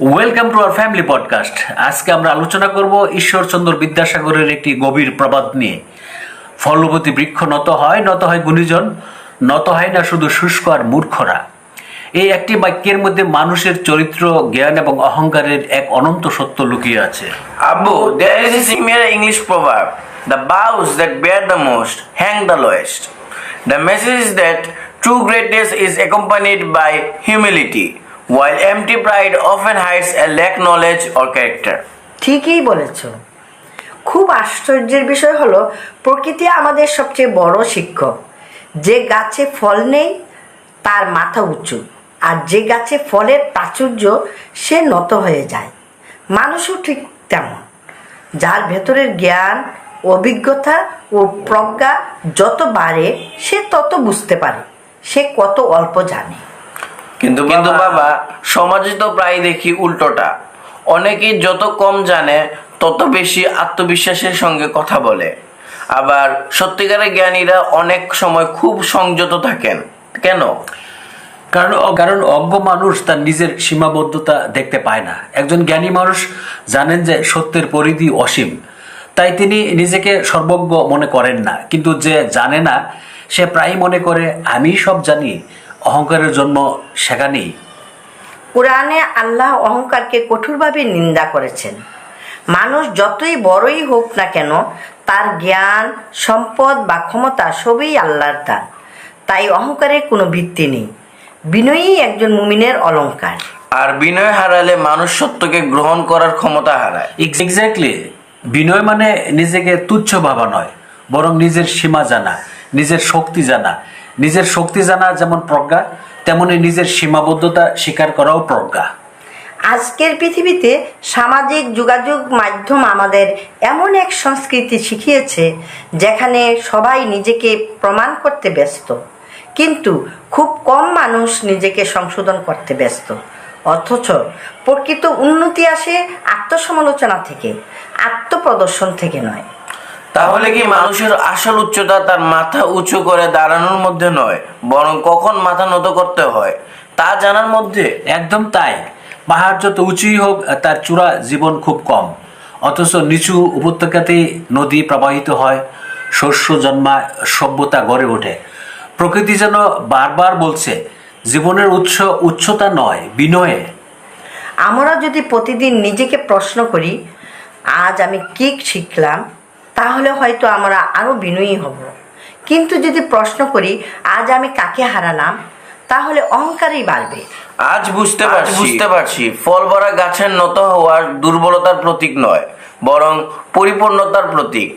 Welcome to our family podcast. আজকে আমরা আলোচনা করব ঈশ্বরচন্দ্র বিদ্যাসাগরের একটি গভীর প্রবাদ নিয়ে। ফলবতী বৃক্ষ নত হয় গুণীজন, নত হয় না শুধু শুষ্ক আর মূর্খরা। এই একটি বাক্যের মধ্যে মানুষের চরিত্র, জ্ঞান এবং অহংকারের এক অনন্ত সত্য লুকিয়ে আছে। Abu, there is a similar English proverb: the boughs that bear the most hang the lowest. The message is that true greatness is accompanied by humility, while empty pride often hides a lack knowledge or character. ঠিকই বলেছ। খুব আশ্চর্যের বিষয় হলো, প্রকৃতি আমাদের সবচেয়ে বড় শিক্ষক। যে গাছে ফল নেই তার মাথা উঁচু, আর যে গাছে ফলের প্রাচুর্য সে নত হয়ে যায়। মানুষও ঠিক তেমন। যার ভেতরের জ্ঞান, অভিজ্ঞতা ও প্রজ্ঞা যত বাড়ে সে তত বুঝতে পারে সে কত অল্প জানে। কিন্তু বাবা, সমাজে তো প্রায় দেখি উল্টোটা। অনেকেই যত কম জানে তত বেশি আত্মবিশ্বাসের সঙ্গে কথা বলে। আবার সত্যিকারের জ্ঞানীরা অনেক সময় খুব সংযত থাকেন। কেন? কারণ অজ্ঞ মানুষ তার নিজের সীমাবদ্ধতা দেখতে পায় না। একজন জ্ঞানী মানুষ জানেন যে সত্যের পরিধি অসীম, তাই তিনি নিজেকে সর্বজ্ঞ মনে করেন না। কিন্তু যে জানে না সে প্রায়ই মনে করে আমি সব জানি। অহংকারের জন্ম সেখানেই। কোরআনে আল্লাহ অহংকারকে কঠোরভাবে নিন্দা করেছেন। মানুষ যতই বড়ই হোক না কেন, তার জ্ঞান, সম্পদ বা ক্ষমতা সবই আল্লাহর দান। তাই অহংকারের কোনো ভিত্তি নেই। বিনয়ই একজন মুমিনের অলংকার। আর বিনয় হারালে মানুষ সত্যকে গ্রহণ করার ক্ষমতা হারায়। এক্স্যাক্টলি। বিনয় মানে নিজেকে তুচ্ছ ভাবা নয়, বরং নিজের সীমা জানা, নিজের শক্তি জানা যেমন প্রজ্ঞা, তেমনি নিজের সীমাবদ্ধতা স্বীকার করাও প্রজ্ঞা। আজকের পৃথিবীতে সামাজিক যোগাযোগ মাধ্যম আমাদের এমন এক সংস্কৃতি শিখিয়েছে যেখানে সবাই নিজেকে প্রমাণ করতে ব্যস্ত, কিন্তু খুব কম মানুষ নিজেকে সংশোধন করতে ব্যস্ত। অথচ প্রকৃত উন্নতি আসে আত্মসমালোচনা থেকে, আত্মপ্রদর্শন থেকে নয়। তাহলে কি মানুষের আসল উচ্চতা তার মাথা উঁচু করে দাঁড়ানোর মধ্যে নয়, বরং কখন মাথা নত করতে হয় তা জানার মধ্যে? একদম তাই। পাহাড় যত উঁচুই হোক, তার চূড়া জীবন খুব কম। অথচ নিচু উপত্যকাতেই নদী প্রবাহিত হয়, শস্য জন্মায়, সভ্যতা গড়ে ওঠে। প্রকৃতি যেন বারবার বলছে, জীবনের উচ্চতা নয়, বিনয়ে। আমরা যদি প্রতিদিন নিজেকে প্রশ্ন করি, আজ আমি কি শিখলাম, তাহলে হয়তো আমরা আরও বিনয়ী হব। কিন্তু যদি প্রশ্ন করি, আজ আমি কাকে হারালাম, তাহলে অহংকারই বাড়বে। আজ বুঝতে পারছি ফল ভরা গাছের নত হওয়ার দুর্বলতার প্রতীক নয়, বরং পরিপূর্ণতার প্রতীক।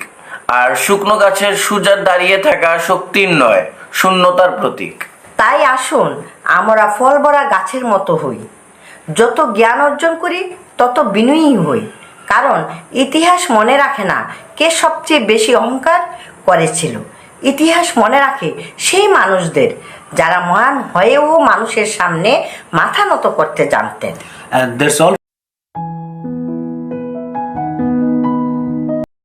আর শুকনো গাছের সুজা দাঁড়িয়ে থাকা শক্তির নয়, শূন্যতার প্রতীক। তাই আসুন আমরা ফল ভরা গাছের মতো হই। যত জ্ঞান অর্জন করি তত বিনয়ী হই। কারণ ইতিহাস মনে রাখে না কে সবচেয়ে বেশি অহংকার করেছিল। ইতিহাস মনে রাখে সেই মানুষদের যারা মহান হয়েও মানুষের সামনে মাথা নত করতে জানতেন। And that's all